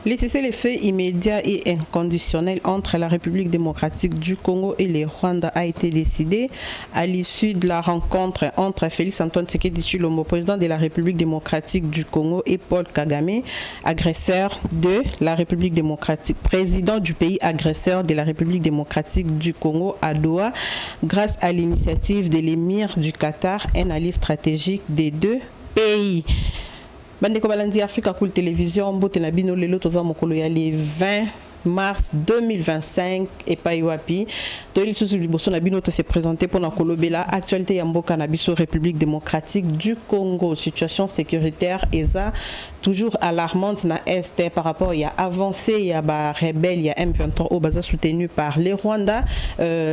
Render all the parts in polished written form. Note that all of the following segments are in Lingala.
Les cessez-le-feu immédiat et inconditionnel entre la République démocratique du Congo et le Rwanda a été décidé à l'issue de la rencontre entre Félix Antoine Tshisekedi Tshilombo, président de la République démocratique du Congo, et Paul Kagame, agresseur de la République démocratique, président du pays agresseur de la République démocratique du Congo à Doha, grâce à l'initiative de l'émir du Qatar, un allié stratégique des deux pays. Bande Kobalandi Africa Cool Télévision, Mbote Nabino Lelo Toza Mokolo ya les 20 mars 2025 et Paiwapi. Toili Susu Liboso Nabino s'est présenté pour la Kolobela, actualité Yamboka Nabiso, République démocratique du Congo, situation sécuritaire ESA toujours alarmante na Est par rapport il y a avancé, il y a ba rebelle, il y a M23 au basa soutenu par les Rwandais.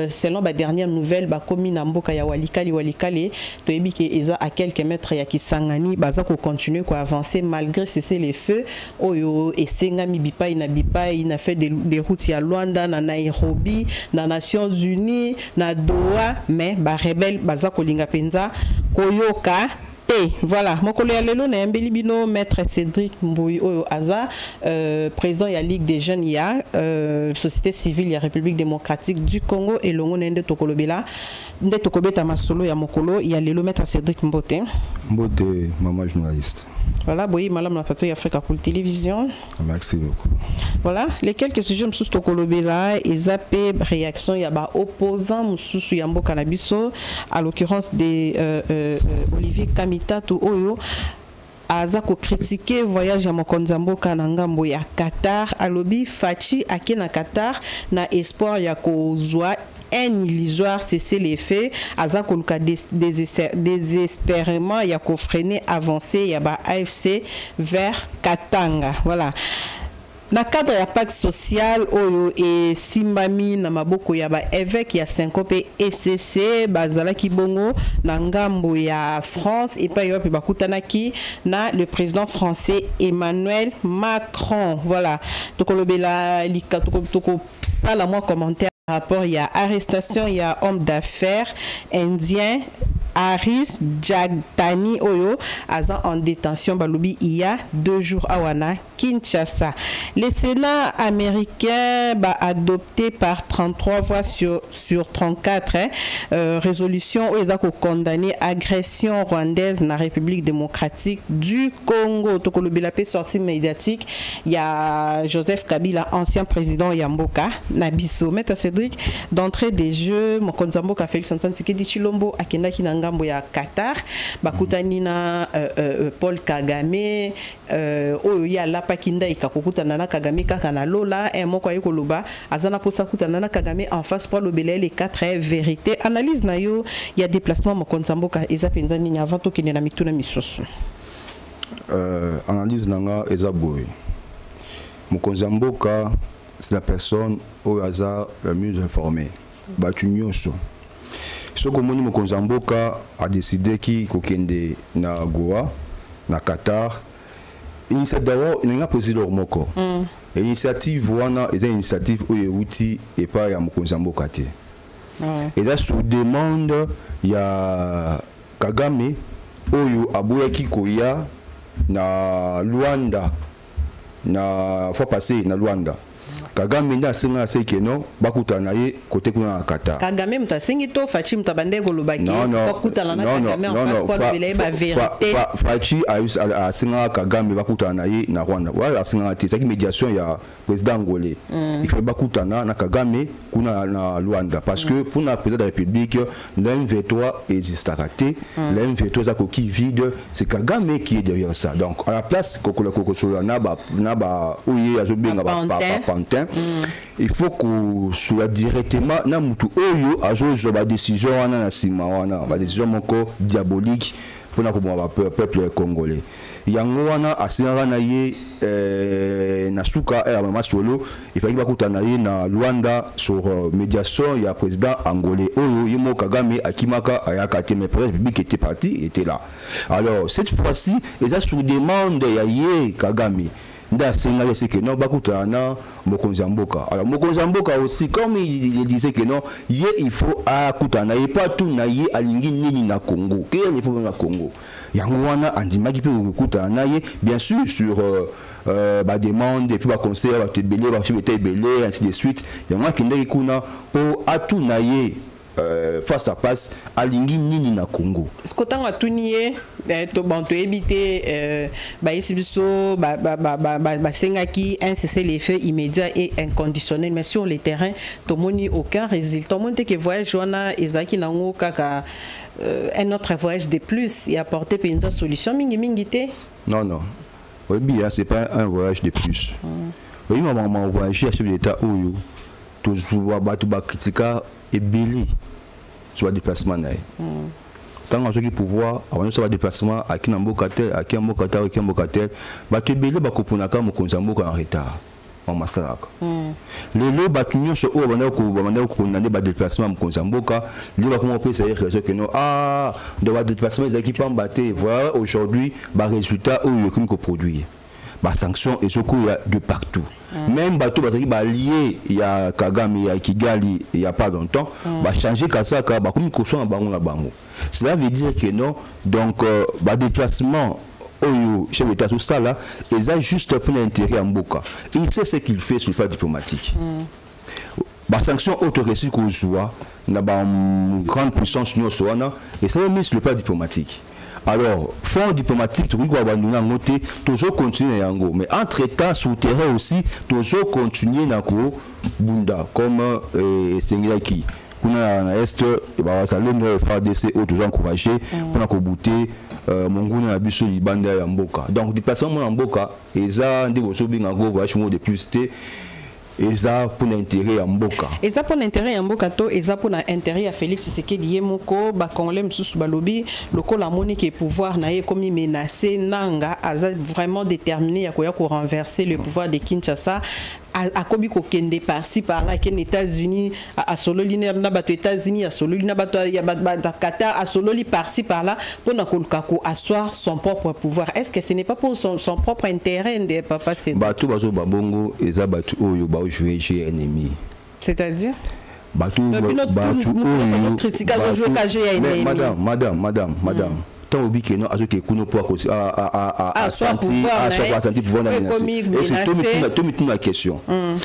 Selon la dernière nouvelle, ba commune Mboka ya Walikale, toyebi ke ESA à quelques mètres ya Kisangani, basa ko continue ko avancer malgré cesser les feux. Oyo et Sengami Bipai na fait des routes à Luanda, na Nairobi, na Nations Unies, na Doha, mais ba rebelle baza kolinga penza koyoka. Et voilà, mon collègue Lelo na Mbeli Bino, maître Cédric Mbouy Oyo Aza, président de la Ligue des jeunes, il y a société civile, il y a République démocratique du Congo et l'Ongo Nende Tokolobela, Nde Tokobeta Masolo, il y a Mokolo, il y a Lelo, maître Cédric Mbote. Mbote, maman journaliste. Voilà, boy, madame la patrouille Africa pour télévision. Merci beaucoup. Voilà, les quelques sujets sous Tokolobela et zappé réaction, il y a ba opposant sous Yambo Canabiso, à l'occurrence des Olivier Kamitato Oyo. Azako critiquer voyage à Mokonzambo Kanangambo ya Qatar, alobi Fachi ake na Qatar na espoir ya kozwa un illusoire cesser les faits, Azako luka désespérément ya ko freiner avancer ya ba AFC vers Katanga. Voilà. Na cadre ya pacte social oyo et simbami na maboko ya ba évêque ya Syncope ECC bazala kibongo na ngambo ya France et pa yope bakutanaki na le président français Emmanuel Macron. Voilà. Tokolobela lika toko sala moi commentaire par rapport il y a arrestation, il y a homme d'affaires indien Aris Jagtani Oyo en détention Baloubi il y a 2 jours à Wana, Kinshasa. Le Sénat américain adopté par 33 voix sur 34 résolution où ils ont condamné agression rwandaise dans la République démocratique du Congo. Tokolobela pe sortie médiatique, il y a Joseph Kabila, ancien président Yamboka, Nabiso, Maître Cédric, d'entrée des jeux, Mokonzamboka Félix Antoine Tshisekedi Tshilombo akenda kinanga ya Qatar bakutani na Paul Kagame oyo ya la pakinda ikakukutana na Kagame kaka na lola moko ayiko loba azana posa kutana na Kagame en face pour lobele les 4 vérités analyse na yo ya déplacement Mokonzamboka eza penza nini avant to kine na mituna misusu analyse nanga eza boy Mokonzamboka c'est la personne au hasard la mieux informée batu nyonso. Ce que Mokonzamboka a décidé qu'il kokende na Goa, na Qatar, d'abord il a posé leur moko. L'initiative wana est une initiative où il outil et pas ya Mokonzamboka té. Et là sous demande il y a Kagame oyo aboyaki koya na Luanda na fois passé na Luanda. Kagame nda singa sekeno bakutana ye côté kuna Qatar. Kagame mtasingi to Fachi mtabande kolobaki fakutana na Kagame en face kwa lobele ba vérité. Fachi a singa Kagame bakutana ye na Rwanda. Voilà singa te ça qui médiation ya président angolais. Il faut bakutana na Kagame kuna na Luanda parce que pour la président de la République l'M23 existe à rater. L'M23 za coquille vide, c'est Kagame qui est derrière ça. Donc à la place kokola kokosola na ba ouye azobenga ba pantin. Il faut que soit directement na mutu oyo azo ba décision wana na sima wana ba décision moko diabolique pour na ko peuple congolais yango wana asinga na ye na suka ya mama solo il fallait bakutana ye na Luanda sur médiation ya président angolais oyo yemo Kagame akimaka ayaka te mais président public était parti était là. Alors cette fois-ci ils a sous demande ya ye Kagame nda senga c'est que non bakutana mokonzi mboka. Alors mokonzi mboka aussi comme il disait que non il faut akutana et pas tout na ye alingi nini na Congo que il faut na Congo yango wana andimaki pe kutana ye bien sûr sur ba demande et puis ba conseil ba tebele ba chibete belé ainsi de suite yango kende kuna po atuna ye face à face alingi nini na Congo. Ce que tant atunié to banto éviter ba isibiso ba sengaki un cessez-le-feu immédiat et inconditionnel mais sur le terrain to moni aucun résultat monte que voyage wana ezaki nango kaka un autre voyage de plus et apporter une solution mingi té. Non. Oui bien c'est pas un voyage de plus. Oui maman voyagé à chef d'état oyo to zuwa batu ba kritika ebeli sur le déplacement naï. Tant que ceux pouvoir avant de déplacement à qui n'ambokatel à qui ambokatel à qui ambokatel bah tu belé bah kopunaka mokonzamboka en retard en massacre. Les lots batunyo sur au bandeko condamné bah déplacement mokonzamboka lui va comment penser raison que non de déplacement les équipes embatté voilà aujourd'hui bah résultat où il comme qu'on produit. Bah sanctions et surtout il y a de partout. Même bateau parce qu'il va lié il y a Kagame il y a Kigali il y a pas longtemps bah changer Kasaka bah comme cochon à bango na bango. Cela veut dire que non donc bah déplacement au chef d'état tout ça là ils ont juste pour l'intérêt en Mboka. Il sait ce qu'il fait sur le plan diplomatique. Bah sanction autorisée qu'on soit na ba grande puissance nous soana et ça met sur le plan diplomatique. Alors, fonds diplomatique, tout le monde a toujours continuer yango. Mais entre-temps, sur le terrain aussi, toujours continuer nako bunda comme Sengilaki. Kuna na est, ça l'est FARDC toujours encouragé pour na kobuter monguna na biso libanda ya mboka. Donc déplacement en mboka, eza ndeko so binga go voyage mo de plus té. Et ça pour l'intérêt à Mboka. Et ça pour l'intérêt à Mboka to, et ça pour l'intérêt à Félix Tshisekedi Yemoko, ba Congolais msusu balobi, loko la monique et pouvoir naie comme menacé nanga, aza vraiment déterminé à quoi renverser le pouvoir de Kinshasa. À Kobi Kokende par-ci par-là, qui est aux États-Unis, à Sololi, aux États-Unis, à Sololi, à Qatar, à Sololi par-ci par-là, pour asseoir son propre pouvoir. Est-ce que ce n'est pas pour son propre intérêt de papa c'est Batou Bazo Babongo et Zabatu Oyo Bao jouer chez ennemi. C'est-à-dire Batou critique madame. Tant au bique non azoke kuno pour à sentir pouvoir menacer. Et c'est tout la question.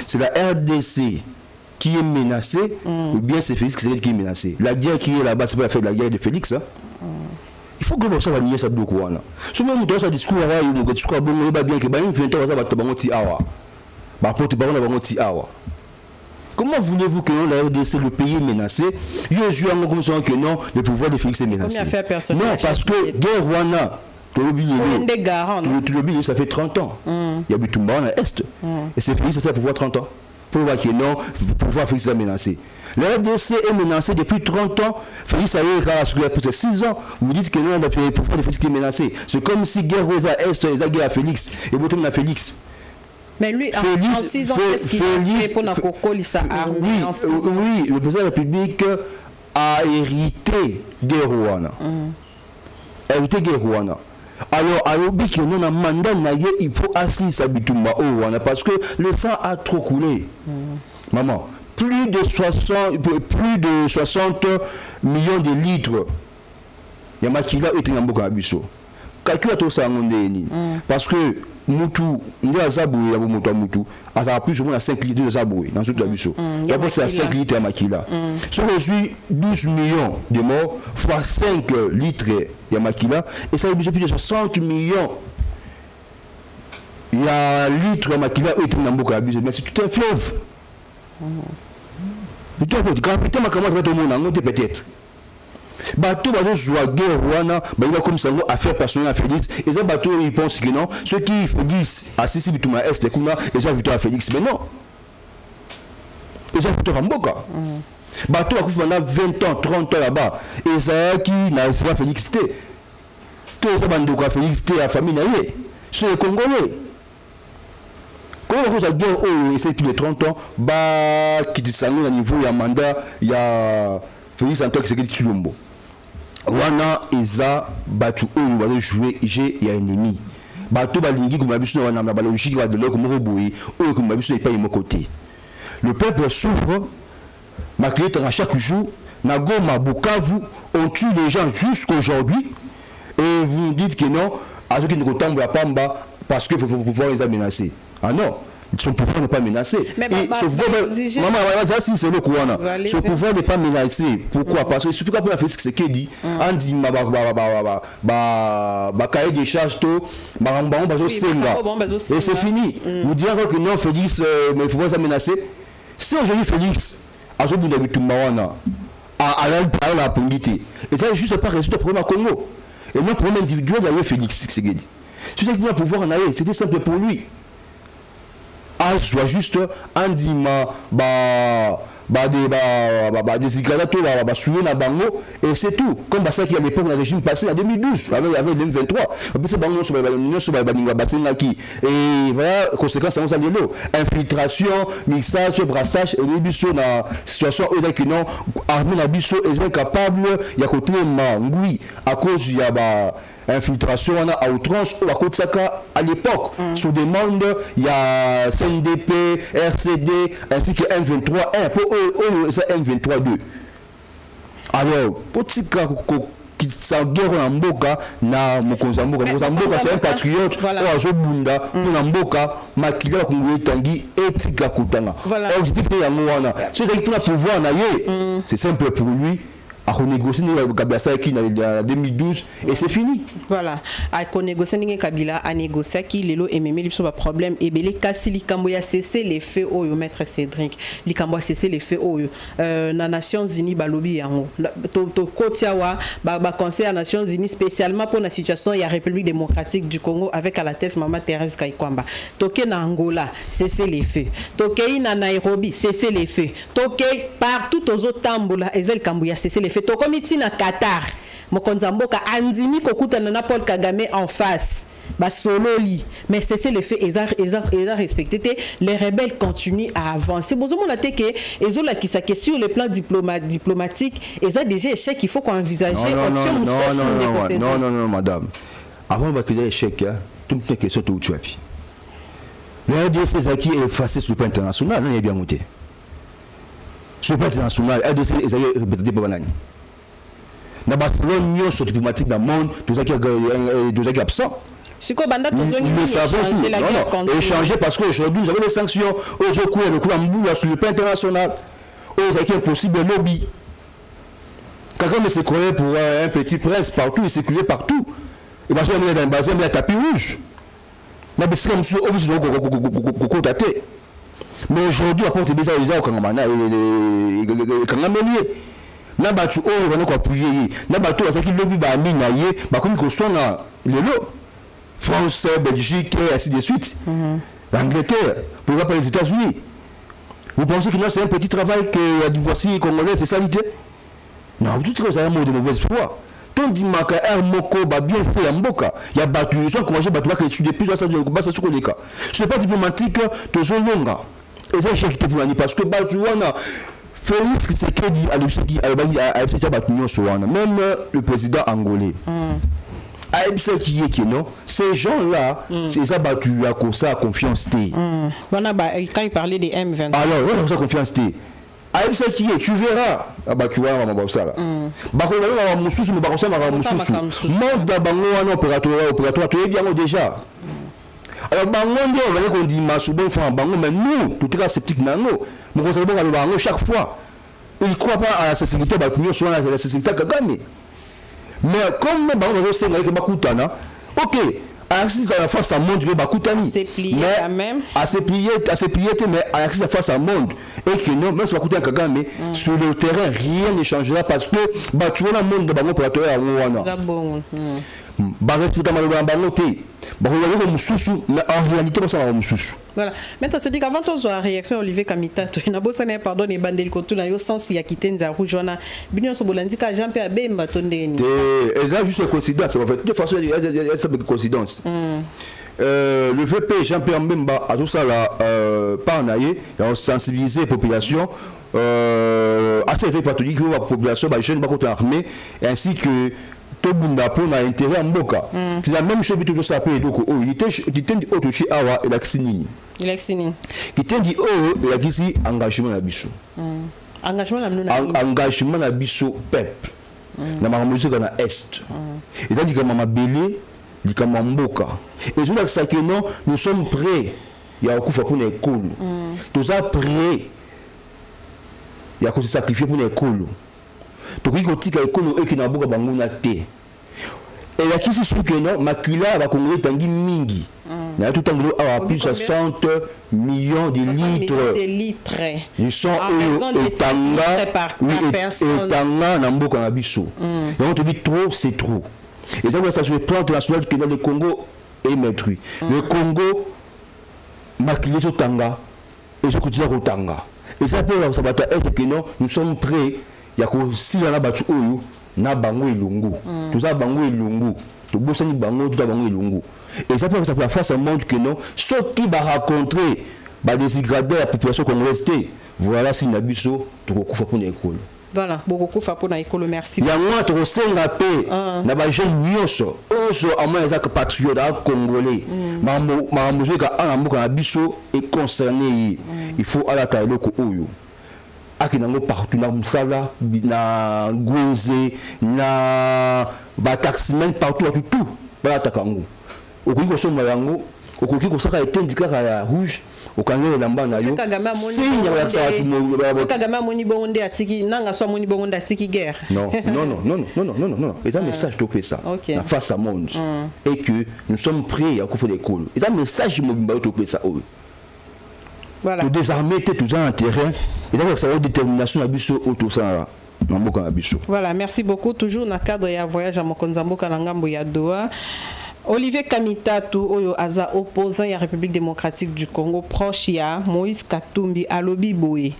C'est la RDC qui est menacée ou bien c'est Félix qui est menacé. La guerre qui est là-bas c'est pas la fête de la guerre de Félix. Il faut que vous sachiez nier ça beaucoup là. Si même dans ce discours là, il y a discours bon il va bien que ba une 20 ans ça va te bango ti awa. Ba porte ba bango ti awa. Comment voulez-vous que la RDC, le pays est menacé, que non, le pouvoir de Félix est menacé? Non, parce que guerre Rwanda, ça fait 30 ans. Il y a Bitumba en Est. Et c'est Félix, c'est le pouvoir 30 ans. Pour voir que non, le pouvoir Félix est menacé. La RDC est menacée depuis 30 ans. Félix a eu peut-être 6 ans. Vous dites que non, le pouvoir de Félix est menacé. C'est comme si guerre Rosa Est, ils ont guerre à Félix. Et vous à Félix. Mais lui, en 6 ans, qu'est-ce qu'il a fait pour Nakokoli sa armée en 6 ans? Oui, le président de la République a hérité de Rwanda. Hérité de Rwanda. Alors, à l'objet que nous avons mandat, il faut assister à Bitumba au Rwanda parce que le sang a trop coulé. Maman, plus de 60 millions de litres. Il y a Makila et Tingamboka Abisso. Calcule tout ça, parce que Moutou, nous avons zaboué, Moutou, à plus ou moins 5 litres de zaboué dans toute la biso. D'abord, c'est à 5 litres à Makila. Si on reçoit 12 millions de morts, fois 5 litres à Makila, et ça a plus de 60 millions. Il y a litres à Makila et Tinamboka Abiso, mais c'est tout un fleuve. Peut-être. Bateau joie guerre Rwanda, il a comme ça affaire personnelle à Félix. Et ça bateau il pense que non, ceux qui Félix assistent Bituma Est kuna ils ont victoire à Félix mais non. Ils ont victoire à Mboka. Bateau a pendant 20 ans, 30 ans là-bas. Et ça qui n'a pas Félix T. Que ça bande de Félix T à famille naïe. C'est les Congolais. Quand on a guerre oh c'est plus de 30 ans, bah qui dit ça au niveau il y a mandat, il y a Félix Antoine qui s'est Wana ils a battu où ils vont jouer il y a ennemi bato balingi comme biso na ba logique ba de l'autre comme boui ou comme biso n'est pas mon côté. Le peuple souffre, ma cliente à chaque jour, na Goma, Bukavu, on tue les gens jusqu'aujourd'hui et vous nous dites que non, à ceux qui ne comptent pas Pamba parce que pour pouvoir les menacer. Ah non. Son pouvoir n'est pas menacé. Mais maman, ça c'est le courant. Son pouvoir n'est pas menacé. Pourquoi? Parce que surtout quand on a fait ce qu'il dit, on dit cahier des charges tôt, et c'est fini. Vous direz que non, Félix, mais il faut pas menacer. Si aujourd'hui Félix, à ce bout de Mawana, à la politique, et ça juste pas résoudre le problème à Congo. Et le problème individuel, il y a Félix Tshisekedi. Tu sais qu'il a pouvoir en aller, c'était simple pour lui. Soit juste un dima des éclatato soulever na bango et c'est tout comme ça qui à l'époque le régime passé en 2012 avec le M23 c'est bango sur et voilà conséquence ça lelo infiltration mixage brassage et biso na situation où que non armée na biso est incapable il y a côté ngui à cause il y a infiltration à outrance ou à Kotsaka à l'époque sous demande il y a CNDP, RCD ainsi que M23 1 pour M23 2 alors pour Tsika qui s'engage en Mboka na Mokonzamboka c'est un patriote ou à Zobunda pour Mboka Makila Kongwe Tangi et Tsika Kutanga alors je dis que c'est ça qui peut pouvoir c'est simple pour lui à renégocier Kabila qui en 2012 et c'est fini. Voilà, à renégocier Kabila à négocier qui lelo et même il a problème et belé kasi likambo ya cesser les faits au maître Cédric likambo a cesser les faits au na Nations Unies balobi yango to kotiawa ba conseil à Nations Unies spécialement pour la situation ya République démocratique du Congo avec à la tête maman Thérèse Kaikwamba toké na Angola cesser les faits toké na Nairobi cesser les faits toké partout aux autres tambola ezel kambo ya cesser les faits to komiti na Qatar Mokonzamboka andimi kokutana na Paul Kagame en face ba sololi mais c'est le fait ils ont respecté les rebelles continuent à avancer besoin la té que ezola qui sa question le plan diplomatique ils ont déjà échec il faut qu'on envisager option non madame avant que les échecs toute une question tout tu as puis le RDC c'est qui est effacé sur le plan international non est bien monté sur le plan international RDC est répété par banani na Barcelone nyonso diplomatique dans le monde tout ça qui est absent. C'est quoi banda changer la guerre contre échanger parce qu'aujourd'hui vous avez les sanctions aux Okou et le Koulamboula sur le plan international aux qui est possible lobby. Quelqu'un se croyait pour un petit presse partout, il circulait partout. Et parce qu'il y a dans le bassin, il y a un tapis rouge. Mais c'est comme si on veut dater. Mais aujourd'hui, après, on a déjà au Kangamana et Kangamelier. Na batu oyo bana ko appuyer na batu azaki lobby ba mina ye ba komi ko sona lelo France, Belgique et ainsi de suite. L'Angleterre, pourquoi pas les États-Unis? Vous pensez que là c'est un petit travail que la diplomatie congolaise c'est salité? Non, tout ça c'est un mot de mauvaise foi. Ton dit maka un moko ba bien fait en boka. Il y a battu ils sont commencé battu que tu depuis ça ça sur les cas. Ce n'est pas diplomatique de son longa. Et c'est chef diplomatique parce que battu wana Félix Tshisekedi même le président angolais. Ces gens-là, c'est ça battu à cause de confiance. Quand il parlait des M23. Alors, ça confiance. Tu verras. Tu vois, ça là. Opératoire, tu es bien déjà. Alors, on dit mais nous, tout est sceptique. Nous conservons chaque fois. Il ne croit pas à la sécurité, soit la sécurité Kagame. Mais comme nous ok, à la face à monde, c'est plié quand même. À se plier, mais à la face à monde. Et que non, même si Kagame, sur le terrain, rien ne changera parce que tu vois le monde de Bango pour la terre à mais en réalité, ça va voilà. Maintenant, c'est dit qu'avant de la réaction Olivier Kamita, tu n'as pas besoin de pardon et bandel contre la sens il y a quitté Nzaru Joana. Bignon Sobolandi ka Jean-Pierre Bemba Tondeni. Et ça juste coïncidence, en fait. De toute façon, il y a une coïncidence. Le VP Jean-Pierre Bemba a tout ça là par naïe, il a sensibilisé la population assez fait catholique la population, les jeunes armés ainsi que tout bunda pour na intérêt en boka c'est la même chose que tout ça peut donc il était autre chez awa et la kinini il est sini qui te dit oh la kisi engagement na biso engagement na biso peuple na ma musique na est et ça dit que mama belé dit que mboka et je dis ça que non nous sommes prêts il y a okufa pour l'école tout ça prêt il y a qu'on se sacrifier pour l'école donc il faut que l'école et qui na boka bango na té et la kisi sous que non makila va congolais tangi mingi na tout anglo a plus 60 millions de litres ils sont au tanga et tanga na mboka na biso donc on te dit trop c'est trop et ça sur le plan international que le Congo est maîtrisé le Congo makila au tanga et ce que tu as au tanga et ça peut ça va être que non nous sommes prêts il y a que si on a battu oyo na bango elungu tout ça bango elungu to bosani bango tout bango elungu et ça peut face à monde que non ceux qui va rencontrer ba déségrader la population congolaise voilà si na biso to kokufa pour l'école voilà beaucoup kokufa pour l'école merci ya moi to senga pe na ba jeune nyonso oso amona za patriote congolais mambo ka ana mboka na biso est concerné il faut ala ta eloko oyo akinango partout na musala na gwenze na ba taximen partout tout ba takango okoki ko soma yango okoki ko saka etendika ya rouge okangela lamba na yo sinya ya tsaki mo Kagame moni bonde atiki nanga so moni bonde atiki guerre non et un message to pesa na face à monde et que nous sommes prêts à couper les cols et un message mobimba to pesa voilà. Pour désarmer tout ça en terrain et donc ça va détermination à biso autour ça na mboka na biso. Voilà, merci beaucoup toujours na cadre ya voyage à Mokonzamboka na ngambo ya Doha. Olivier Kamitatu oyo aza opposant ya République démocratique du Congo proche ya Moïse Katumbi alobi boye.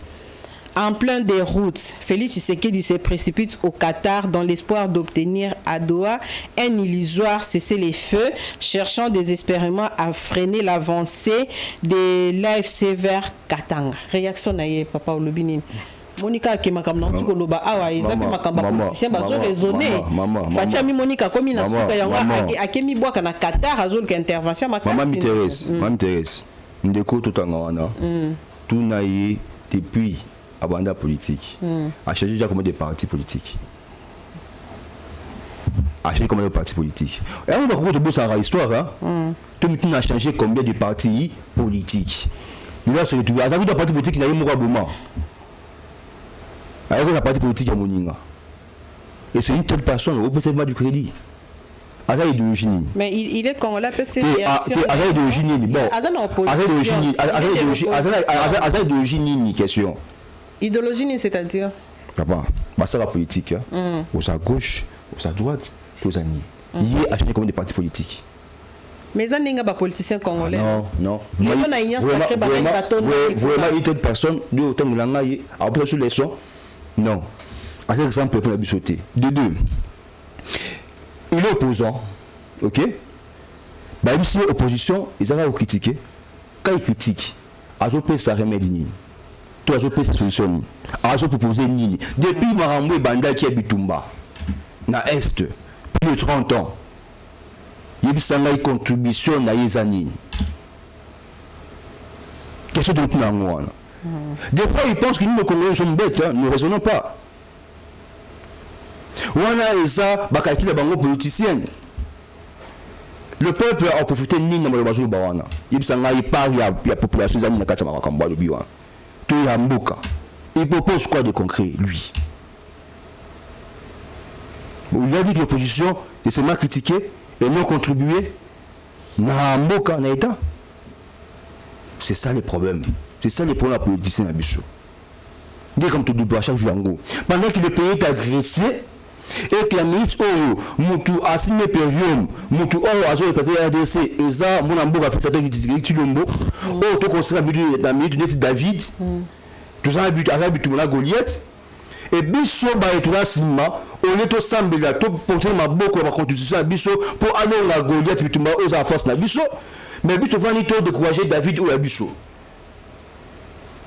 En plein des routes, Félix Tshisekedi se précipite au Qatar dans l'espoir d'obtenir à Doha un illusoire cessez-les-feux, cherchant désespérément à freiner l'avancée de l'AFC vers Katanga. Réaction naïe, papa Olobini. Monica qui m'a comme nanti koloba awa izapi makamba politicien bazo raisonner. Fatiami Monica comme ina suka yanga akemi bwa kana Qatar azol ka intervention makasi. Maman Thérèse. Ndeko totanga wana. Tout naïe depuis abanda politique a changé déjà comme des partis politiques a changé comme des partis politiques et on va raconter beaucoup sa histoire tout le monde a changé combien de partis politiques là c'est tout à des partis politiques n'a eu mon moment avec la parti politique à Moninga et c'est une telle personne au peut-être pas du crédit à ça idéologie mais il est quand on l'appelle c'est à ça idéologie bon à ça idéologie question. Idéologie, c'est-à-dire Papa, c'est la politique. Aux à gauche, aux à droite, aux à ni. Il est acheté comme des partis politiques. Mais ça n'est pas politicien congolais. Non. Vraiment, il y a une personne, de autant de langue, après sur les sons. Non. À cet exemple, pour la bichoter. De deux. Il est opposant. Ok? Bah, si l'opposition, ils ont critiqué. Quand ils critiquent, ils ont ça remédie. Tout a pris cette solution. A proposé Nini. Depuis Marambo et Banda qui est Bitumba, na Est, plus de 30 ans, il y a une contribution na Yezani. Qu'est-ce que tu as dit? Des fois, ils pensent que nous, les Congolais, sommes bêtes, nous ne raisonnons pas. On a ça, bakaki la bango politicienne. Le peuple a profité de Nini dans le bazou Bawana. Il y a la population qui a été en Biwa. Il propose quoi de concret, lui? Il a dit que l'opposition est seulement critiquée et non contribuée. C'est ça le problème. C'est ça le problème de la politicien à Bissau. Dès comme tout double à chaque jour. Pendant que le pays est agressé et que la ministre Moutou a signé perfume, Moutou a joué le RDC et ça, mon ambo a fait cette critique. Oh, tout conseil la minute David. Tout ça a habité la Goliath. Et Bissau va être là, on est au samedi là, tout porter ma beaucoup de la constitution à Bissau pour aller à la Goliath, puis tu m'as osé à force à Bissau. Mais Bissau va décourager David ou à Bissau.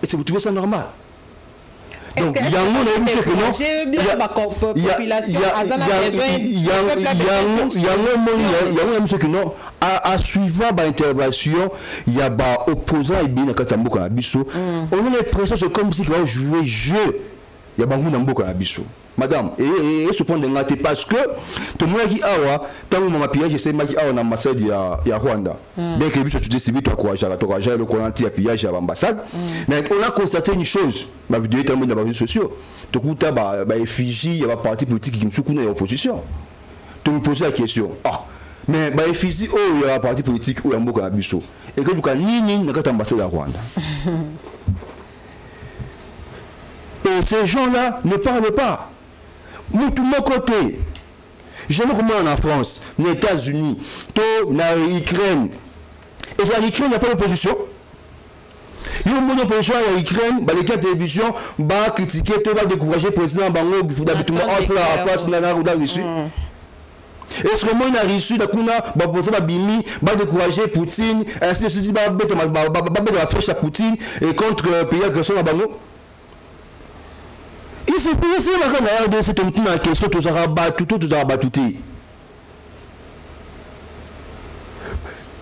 Et vous trouvez ça normal? Donc il y a un monde où que non, il y a un que non à suivant l'intervention il y a ba opposant et bien quand on a biso on a l'impression c'est comme si tu vas jouer jeu il y a bango na mboka na biso madame et ce point de ngate parce que tout le monde qui awa tant mon pillage c'est maki awa na ambassade ya Rwanda bien que biso tu dis vite encourager le collanti à pillage à l'ambassade mais on a constaté une chose ma vidéo est en dans les réseaux sociaux tout kuta ba effigie ya ba parti politique qui msuku na opposition tu me poses la question mais ba effigie il y a un parti politique ou ya mboka na biso et que du cas nini na kata ambassade ya Rwanda. Et ces gens-là ne parlent pas. Nous, tout mon côté, je sais comment en France, les États-Unis, l'Ukraine. Et ça, l'Ukraine, il n'y a pas d'opposition. Il y a une opposition à l'Ukraine, les cas de télévision, va critiquer, va décourager le président Bango, il faut d'habitude en place, la Russie. Est-ce que moi, il a reçu la Kuna, va décourager Poutine, ainsi de suite, va mettre la flèche à Poutine et contre le pays agresseur à Bango? Il s'est payé la caméra de cette question, tout ça battu.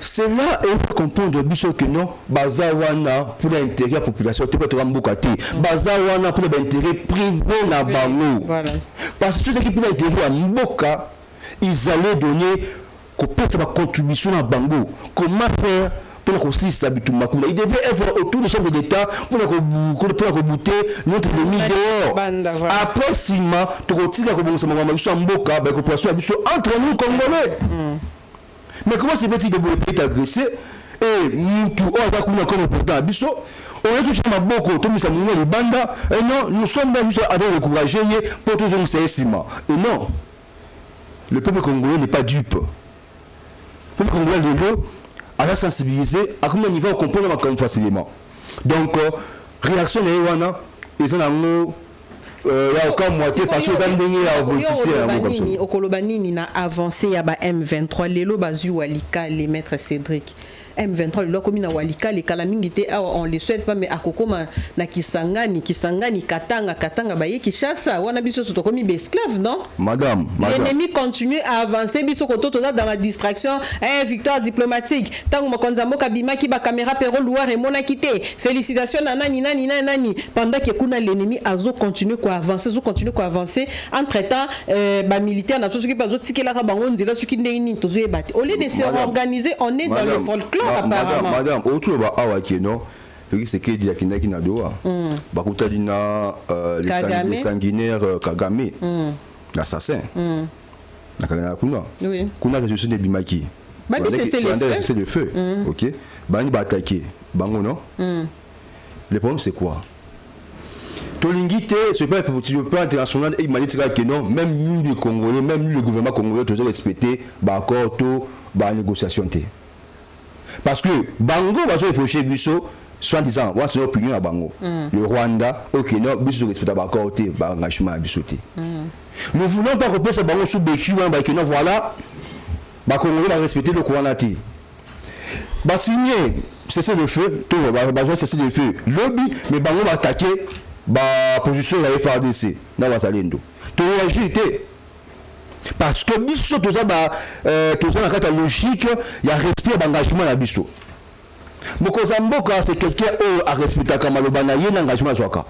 C'est là où on peut comprendre que non, Bazawana pour l'intérêt de la population, tu peux te rendre Bazawana pour l'intérêt privé na bango. Parce que ceux qui pour l'intérêt à Mboka, ils allaient donner une contribution à Bango. Comment faire pour qu'on il devait être autour des chefs d'État pour rebooter notre ennemi dehors. Après 6 mois, tu retires la population entre nous Congolais. Mais comment c'est fait-il de vous agresser et nous tout comme président Abisso on est toujours beaucoup tout ça nous les banda et non nous sommes même à encourager pour tous nous c'est 6 mois et non le peuple congolais n'est pas dupe. Le peuple congolais de l'eau à la sensibiliser, à comment niveau on comprend comme facilement. Donc, réaction les Wana, ils ont il y a aucun moitié parce que ça me donne à opposition. Au Kolobanini n'a avancé à M23, les Lobazu Walika, les maîtres Cédric. M23 le commune Walika les kalamingité on les souhaite pas mais akokoma na Kisangani Katanga baye Kishasa wana biso soto komi esclave non madame l'ennemi continue à avancer biso koto toza dans la distraction victoire diplomatique tango makonza mboka bimaki ba caméra pero loire et mona quitté félicitations nani pendant que kuna l'ennemi azo continue quoi avancer entre temps ba militaire na soki pas zo tikela ka bango nzela soki ndeni tozo ebate au lieu de se organiser on est dans le folklore. Madame, autour de Awaki, non, c'est que il y a qui n'a doa. Bakutalina, les sanguinaires Kagame, l'assassin. Kuna ressuscité des Bimaki. C'est le feu. Ok. Bani va attaquer. Bango, non? Le problème, c'est quoi? Tolingité, ce n'est pas le plan international et il m'a dit que non, même nous, les Congolais, même nous, le gouvernement congolais, tous respecter, d'accord, tout, négociation. Parce que Bango va se reprocher Bisso, soit disant, c'est une opinion à Bango. Le Rwanda, ok, non, Bisso respecte à Bango, engagement à Bisso. Nous ne voulons pas reposer ce Bango sous Béchu, non, voilà, Bango va respecter le Rwanda. Va signer, cesser le feu, tout va cesser le feu. Lobby, mais Bango va attaquer, la position de la FARDC, dans la Salendo. Tout réagir. Parce que biso tout ça dans la logique il y a respect d'engagement à biso Mokozamboka c'est quelqu'un a respecté comme malobana y engagement soka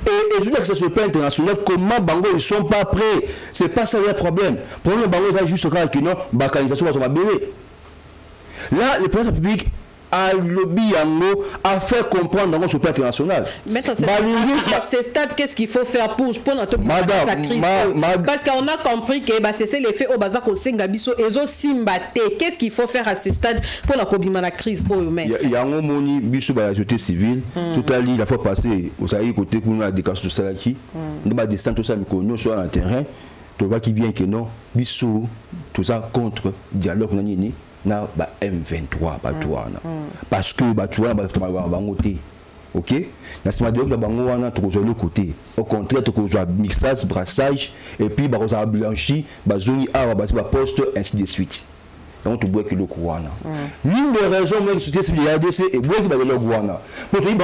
et je dis que ça se peut international comment Bango ils sont pas prêts c'est pas ça le problème pour nous Bango va juste que non bacanisation va se mabéré là le président public à lobby à faire comprendre dans ce plan international. Maintenant, à ce stade, qu'est-ce qu'il faut faire pour notre crise? Parce qu'on a compris que c'est l'effet au bazar au Sengabiso et au Simbate. Qu'est-ce qu'il faut faire à ce stade pour la crise? Il y a un moment biso la société civile, tout à l'heure la fois passée, vous savez côté qu'on a des cas de Salaki, on va descendre tout ça mais qu'on soit dans le terrain, tu vois qui bien que non, biso tout ça contre dialogue nani na ba M23 batouana parce que batouana bangoté ok na sima de bango wana to ko le côté au contraire to ko mixage brassage et puis ba ko blanchi ba zoni awa ba poste ainsi de suite on te boit que le Kouana. L'une des raisons même société civile de RDC et boit que le Kouana. Pour te dire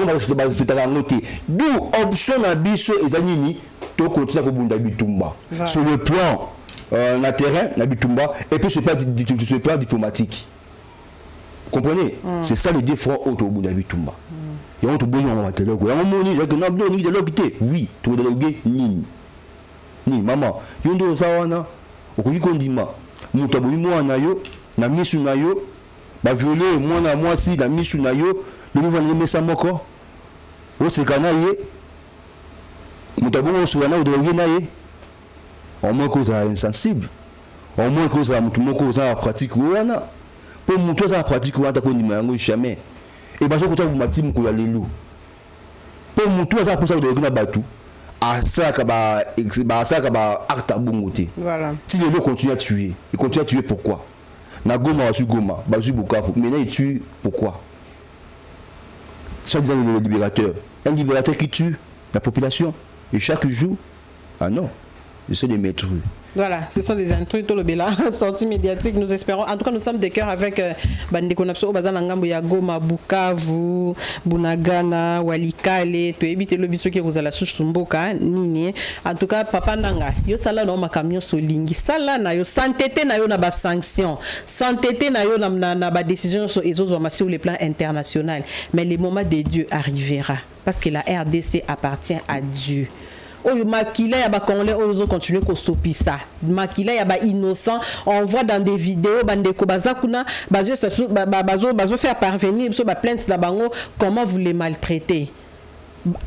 c'est à noter. D'où option à biso et zanini to continue pour Bunda Bitumba. Sur le plan terrain na Bitumba et puis sur le plan diplomatique. Vous comprenez? C'est ça le défaut autour de Bunda Bitumba. Et on te boit on va te le quoi. On moni que non ni de l'obité. Oui, tu veux dialoguer ni maman. Yondo zawana okoki kondima. Mutu aboli mwana yo na misu na yo ba violer mwana mwasi na misu na yo le mwana mesa moko oseka na ye mutu aboli osula na odologie na ye au moins cause insensible au moins cause mutu moko za pratique wana po mutu za pratique wana kondima yango jamais et ba soko ta bumati mukula lelu po mutu za posa odologie na batu asaka ba acte bongoté. Voilà. Si les gens continuent à tuer, ils continuent à tuer pourquoi? Na Goma wa Goma, Bazu Bukavu, maintenant ils tuent pourquoi? Ça disant le libérateur, un libérateur qui tue la population et chaque jour, ah non, c'est des maîtres. Voilà, ce sont des intrus, tout le béla, sortie médiatique. Nous espérons, en tout cas, nous sommes de cœur avec Bande Konapso, Bazanangambo, Yagoma, Bukavu, Bunagana, Walikale, tu évites le biso qui vous a la souche Mboka, Nini. En tout cas, Papa Nanga, yo sala no ma camion solingi, sala na yo santété na yo na ba sanction, santété na yo na ba décision sur les autres sur le plan international. Mais le moment de Dieu arrivera, parce que la RDC appartient à Dieu. Oh, Makila ya ba Congolais ozo continuer ko sopisa. Makila ya ba innocent, on voit dans des vidéos bande ko bazakuna bazo faire parvenir so ba plainte la bango comment vous les maltraitez.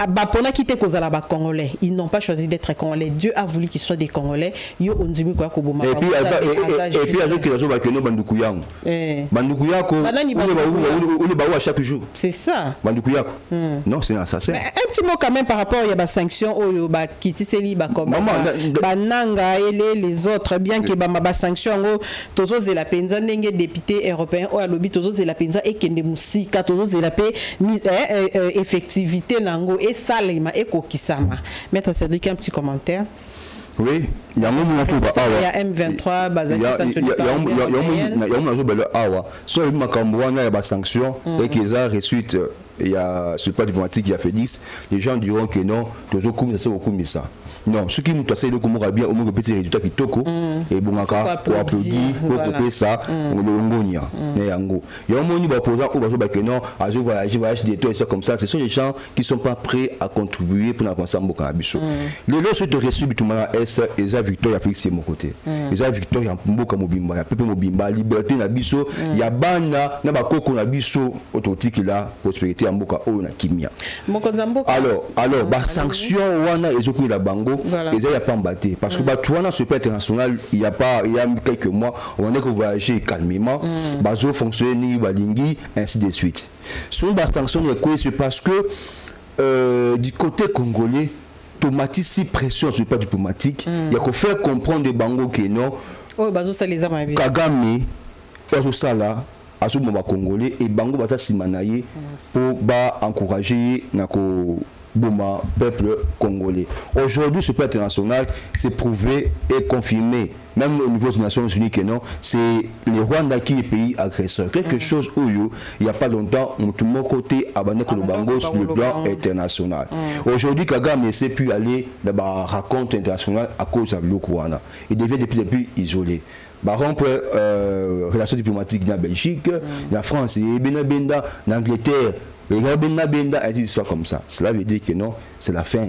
Bapona quitté kozala ba Congolais, ils n'ont pas choisi d'être Congolais. Dieu a voulu qu'ils soient des Congolais. Yo ondimi kwa ko boma. Et puis avec les autres bakeno banduku yango. Banduku yako on ba à chaque jour. C'est ça. Banduku yako. Non, c'est un assassin. Mais un petit mot quand même par rapport il y a ba sanction oyo ba kitiseli ba comme bananga et les autres bien que ba sanction ngo tozo zela penza ndenge député européen o alobi tozo zela penza et kende musika tozo zela pe effectivité nango et salima et kokisama. Maître Cédric, un petit commentaire. Oui, il y a M23 basé sur la sanction et qu'ils ont reçu il y a ce pas diplomatique qui a fait 10, les gens diront que non, ça. Non, ce qui nous tasse le comment bien au moins petit résultat qui toko et bon pour applaudir pour couper ça le ngonia et ango. Il y a un moment opposant au bateau que non, à voyage des toits et ça comme ça, ce sont les gens qui sont pas prêts à contribuer pour la ensemble au Bisso. Les lois sont reçues du Toumana Est et ça Victoire Félix de mon côté. Et ça Victoire ya Mboka Mobimba, ya Pepe Mobimba, liberté na biso, ya bana na bakoko na biso autotique là, prospérité à Mboka o na kimia. Alors ba sanction wana ezoku la bango et ça y a pas embatté parce que bah toi dans ce plan international il y a quelques mois on a que voyager calmement bazo fonctionner balingi ainsi de suite. Sur ba sanction c'est parce que du côté congolais automatique si pression sur le plan diplomatique il y a qu'on faire comprendre des bango que non bazo ça les a bien Kagame bazo ça là à ce moment congolais et bango bata simanaye pour ba encourager nako Boma, peuple congolais. Aujourd'hui, ce plan international s'est prouvé et confirmé, même au niveau des Nations Unies, que non, c'est le Rwanda qui est pays agresseur. Quelque chose où il n'y a pas longtemps, tout mon côté abandonné le Bango sur le plan international. Aujourd'hui, Kagame ne sait plus aller dans la rencontre internationale à cause de l'Okwana. Il devient de plus en plus isolé. Par exemple, relations diplomatiques dans la Belgique, la France, l'Angleterre. Et Benda a dit soit comme ça. Cela veut dire que non, c'est la fin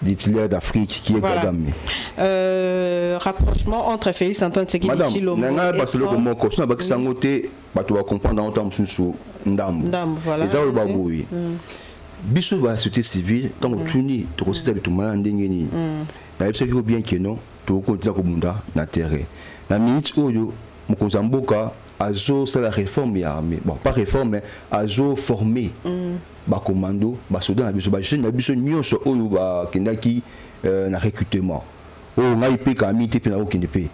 des titulaires d'Afrique qui est Kagame. Rapprochement entre Félix Antoine Tshisekedi Tshilombo et Trump. Tu vas comprendre en temps sur Ndambo. Voilà. Et ça, le babouille. Bissou va la société civile, tant que tu n'es pas aussi de tout le monde, tu sais bien que non, tu vas continuer à commander dans le terrain. La minute où Mkonzamboka azo c'est la réforme et armée bon pas réforme mais azo formé ba commando ba soldat na biso ba jeune na biso nyonso oyo ba kendaki na recrutement o ngai pe ka mité pe na okende pe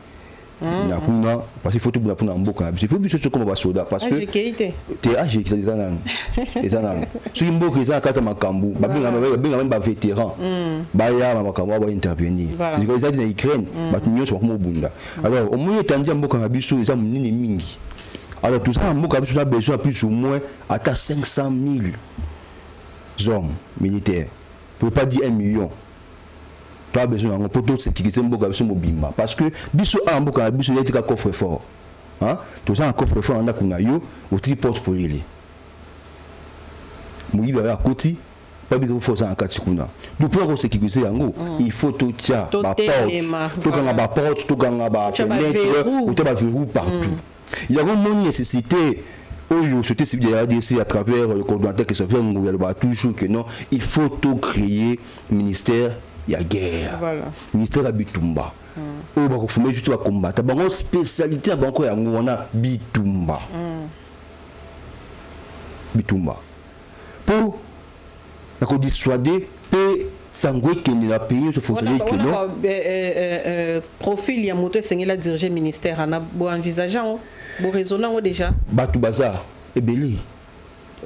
na kuna parce qu'il faut tout pour mboka il faut biso comme basoda parce que te age qui ça nan so mboka ça kata makambu babenga même ba vétéran ba ya makambu ba intervenir c'est que ça na Ukraine ba nyonso ba mobunda alors au moins tandi mboka na biso ça munini mingi alors tout ça mboka biso a besoin plus ou moins à 500 000 hommes militaires pour pas dire 1 million. Tu as besoin de pour sécuriser mboka biso mobimba parce que biso a mboka biso yeti ka coffre fort hein tout ça un coffre fort anda kuna yo au tri porte pour aller muiba ya koti pas bien faut ça en kati kuna du pour sécuriser yango il faut tout tia ba porte tout kanga ba porte tout kanga ba fenêtre ou te ba verrou partout il y a une nécessité oyo société civile de RDC à travers le coordonnateur qui se fait toujours que non il faut tout créer ministère il y a guerre ministère à Bitumba on va former juste à combattre bango spécialité bango ya ngona Bitumba pour la dissuader pe sangwe kende la pays se faut que non profil ya moto sengela diriger ministère ana bo envisageant bo raisonnant déjà batu bazar ebeli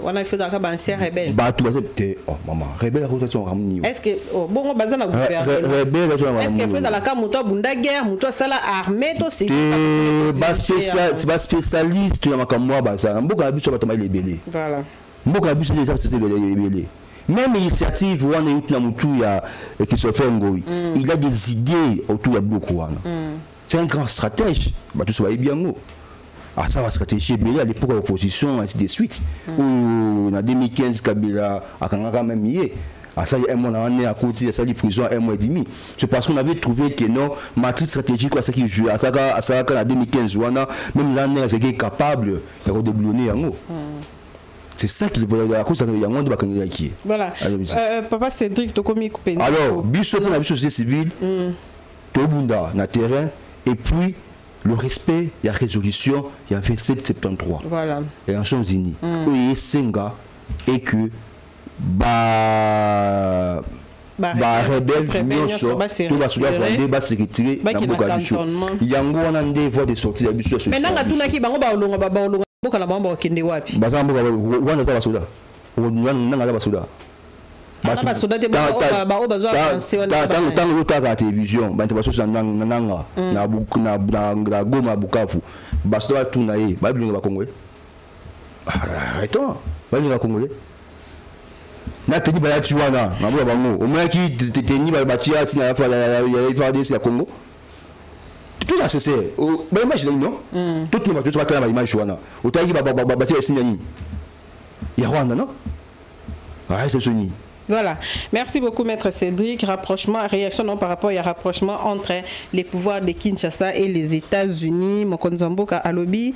on a fait d'accord ancien rebelle batu bazar oh maman rebelle rotation ramni est-ce que bon bazar na gouvernement rebelle est-ce que fait dans la cas moto bunda guerre moto sala armée to c'est pas spécialiste na makamwa bazar mboka biso batama ebeli voilà mboka biso déjà c'est ebeli même initiative wana yuti na mutu ya qui se fait ngoi il a des idées autour ya bloc wana c'est un grand stratège batu so bien ngo ah ça va stratégie bien à l'époque de l'opposition ainsi de suite ou en 2015 Kabila akanga quand même yé ah ça il y a un mois on est à côté ça dit prison 1 mois et demi c'est parce qu'on avait trouvé que non matrice stratégique quoi ça qui joue à ça en 2015 wana même l'année c'est capable de redébloquer yango c'est ça qui veut à cause de yango de bakanga qui voilà papa Cédric to komi couper alors biso pour la société civile to bunda na terrain et puis le respect, il y a résolution, il y a 2773. Voilà. Et les Nations Unies. Oui, Senga et que rebelle tout va se retirer dans le Gabicho. Il y a un voie de sortie de Gabicho. Mais non, tout qui bango ba olonga ba olonga boka la bamba kende wapi. Bazambo wana za basoda. Wana za basoda. Ba soda te ba bazwa pension tant utaka la télévision ba ntabaso nanga na Goma Bukavu basoda tuna ye ba bilinga ba Congolais arrêtons ba bilinga Congolais na teni ba ya tuwana na bo bango o moins qui teni ba batia si na fa ya FARDC ya Congo tout ça c'est ba image non tout le monde ba image wana utaki ba batia signani ya Rwanda non ah c'est soni. Voilà. Merci beaucoup, Maître Cédric. Rapprochement, réaction non, par rapport à rapprochement entre les pouvoirs de Kinshasa et les États-Unis. Mokonzamboka Alobi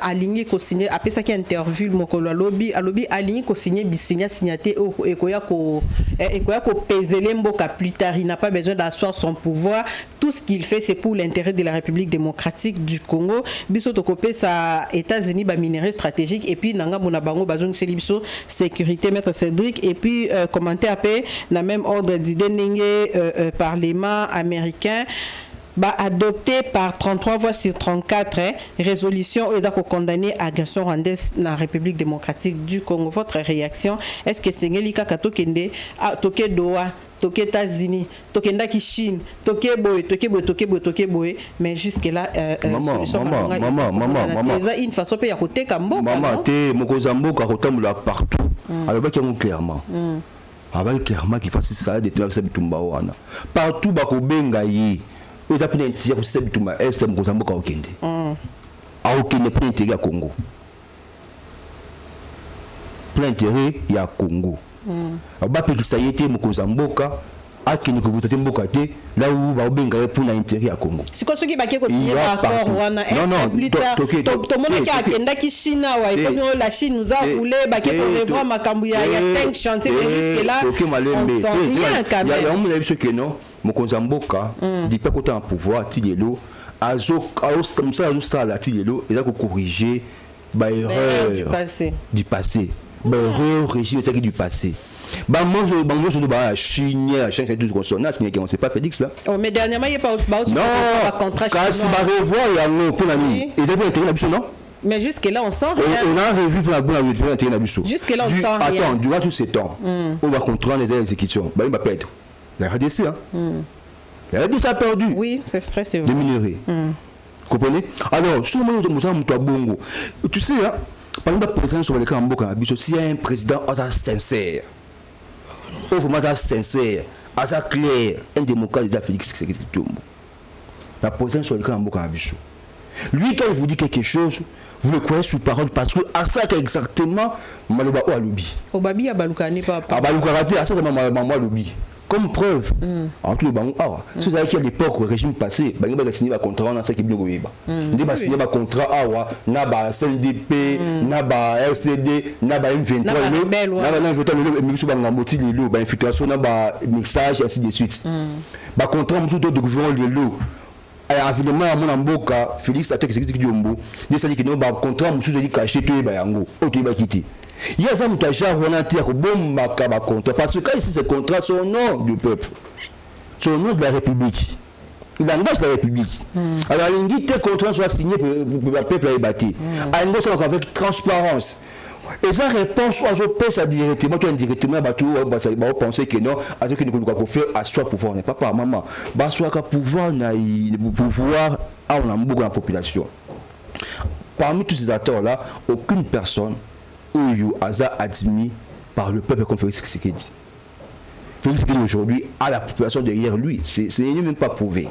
aligné co-signé après ça qui interview Mokolo Alobi aligné co-signé bisigna signaté et koya ko peser Mboka plus tard. Il n'a pas besoin d'asseoir son pouvoir. Tout ce qu'il fait, c'est pour l'intérêt de la République démocratique du Congo. Biso tokopé sa États-Unis ba minerai stratégique et puis nanga mona bango bazong selibiso sécurité, Maître Cédric, et puis commenter après la même ordre d'idée parlement américain adopté par 33 voix sur 34 résolution et donc condamné agression rwandaise dans la République démocratique du Congo. Votre réaction, est-ce que c'est Ngelika Katokende toke Doha toke États-Unis tokenda ki Chine toke boy mais jusque là maman une façon peut y côté Kambo maman te mokozamboka kotambola partout alors ba kiango clairement avec clairement qui fasse ça de traverser Bitumba wana partout bakobenga yi oza pina ntia ko se Bitumba est mokozamboka okende okende pour intérêt ya Congo pour intérêt ya Congo ba pekisa yete mokozamboka akini ko butate mboka te là où ba obenga pour intérêt ya Congo c'est quoi ce qui ba ko signer d'accord wana est plus tard to mona ki akenda ki China wa et comme la Chine nous a roulé ba ko revoir makambu ya 5 chantiers mais jusque là il y a un monde que non mokozamboka dit pas côté en pouvoir tilelo azo ça la tilelo et là ko corriger ba erreur du passé ba erreur régime c'est qui du passé Bango sur le Chine, tout consonance, c'est pas Félix là. Oh, mais dernièrement, il n'y a pas aussi non, contrat quand c'est pas revoir, il y a un pour la nuit. Et depuis intérêt d'abus, non? Mais jusque-là, on sent rien. On a revu pour la bonne nuit, intérêt d'abus. Jusque-là, on sent rien. Attends, durant tous ces temps, on va contrôler les exécutions. Il va perdre. La RDC, hein? La RDC a perdu. Oui, c'est vrai. Les minerais. Vous comprenez? Alors, sur le moment où nous sommes bongo, tu sais, hein, par exemple, le président sur le camp Mboka, s'il y a un président sincère, vraiment sincère, clair, un démocrate, il a Félix Tshisekedi Tshilombo. La présidence sur le camp Mboka, lui, quand il vous dit quelque chose, vous le croyez sur parole parce que à ça exactement, Maloba ou Alobi. Obabi a Baloukani, papa. À Baloukani, à ça, c'est maman Alobi. Comme preuve, en tout le monde, c'est ça qu'à l'époque, au régime passé, il y a signé un contrat, on a signé un contrat, on a CNDP, on a RCD, on a M23, on a M23, infiltration, on a message, ainsi de suite. Le contrat, on a de gouvernement, évidemment, à mon amboka, Félix a été Diombo, il s'est dit que le contrat, on a caché tout le bayango, tout le quitté. Il y a un mutaja où on a dit que bon makaba contrat parce que ici ce contrat c'est au nom du peuple, c'est au nom de la République. Il engage la République. Alors il dit que tel contrat soit signé pour le peuple à bâtir. Il engage avec transparence. Et sa réponse aux pèse directement, tu indirectement, tu vas penser que non, à ce que nous devons faire à soi pouvoir, n'est pas par maman. Bah soit qu'à pouvoir, pouvoir à la population. Parmi tous ces acteurs là, aucune personne Aza admis par le peuple comme Félix Tshisekedi. Félix Tshisekedi aujourd'hui a la population derrière lui, c'est même pas prouvé.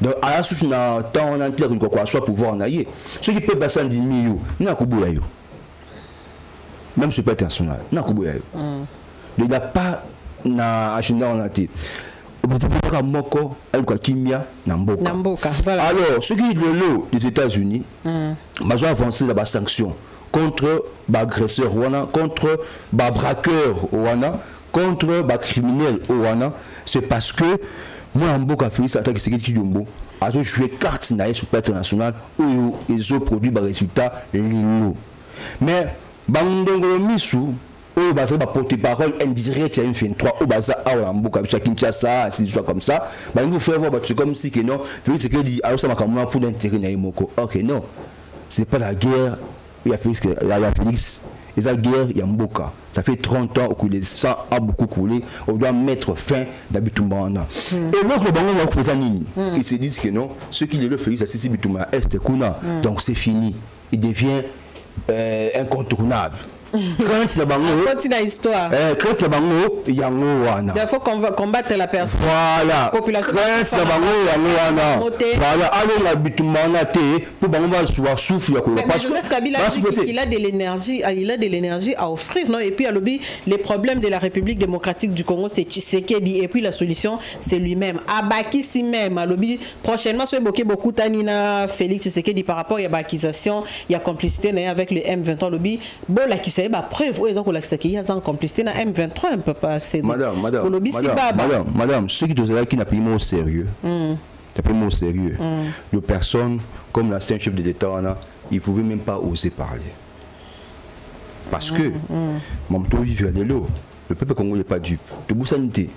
Donc à la suite on a tant on a clair que quoi soit pouvoir en ailler. Ceux qui peuvent passer 10 000 n'a pas yo. Même sur le plan international, n'a pas yo. Il n'y a pas na agenda en até. Moko, Kimia, Namboka. Voilà. Alors, ce qui est le lot des États-Unis, ils ont avancé dans la sanction contre l'agresseur Rwanda, contre les braqueurs Rwanda, contre les criminels Rwanda, c'est parce que moi, en Mboka Félix Antoine Tshisekedi Tshilombo a joué carte sur le plan international où ils ont produit des résultats lilo. Mais, Bandongolo Missou, où il y a porte-parole indirect, il y a une fin 3, où il y a un Mboka, Kinshasa, ainsi de suite comme ça, il nous fait voir comme si que non, Félix Tshisekedi a aussi un pour l'intérêt de Moko. Ok, non, ce n'est pas la guerre. Il y a Félix, et la guerre, il y a Mboka. Ça fait 30 ans que le sang a beaucoup coulé. On doit mettre fin à Bitoumana. Et donc, le Bango va faire Nini. Ils se disent que non, ceux qui le Félix, c'est Bitoumana, Est, Kuna. Donc c'est fini. Il devient incontournable. Quand il y a continue l'histoire. Quand il y a il faut combattre la personne. Voilà. Population. Quand il y a voilà. Alors la bitumana pour pouvoir souffler. Mais Joseph Kabila dit qu'il a de l'énergie, à offrir, non? Et puis à l'objet, les problèmes de la République démocratique du Congo, c'est Tshisekedi. Et puis la solution, c'est lui-même. Abaki si même, à l'objet, prochainement, soit beaucoup Tanina, Félix Tshisekedi par rapport à l'accusation, il y a complicité avec le M23 lobby. Bon, la c'est ma preuve où il y a une complicité dans M23, on ne peut pas accéder. Madame, ceux qui n'ont pas pris au sérieux, de personnes comme l'ancien chef de l'État, ils ne pouvaient même pas oser parler. Parce que, le peuple congolais n'est pas dupe. De Boussanité,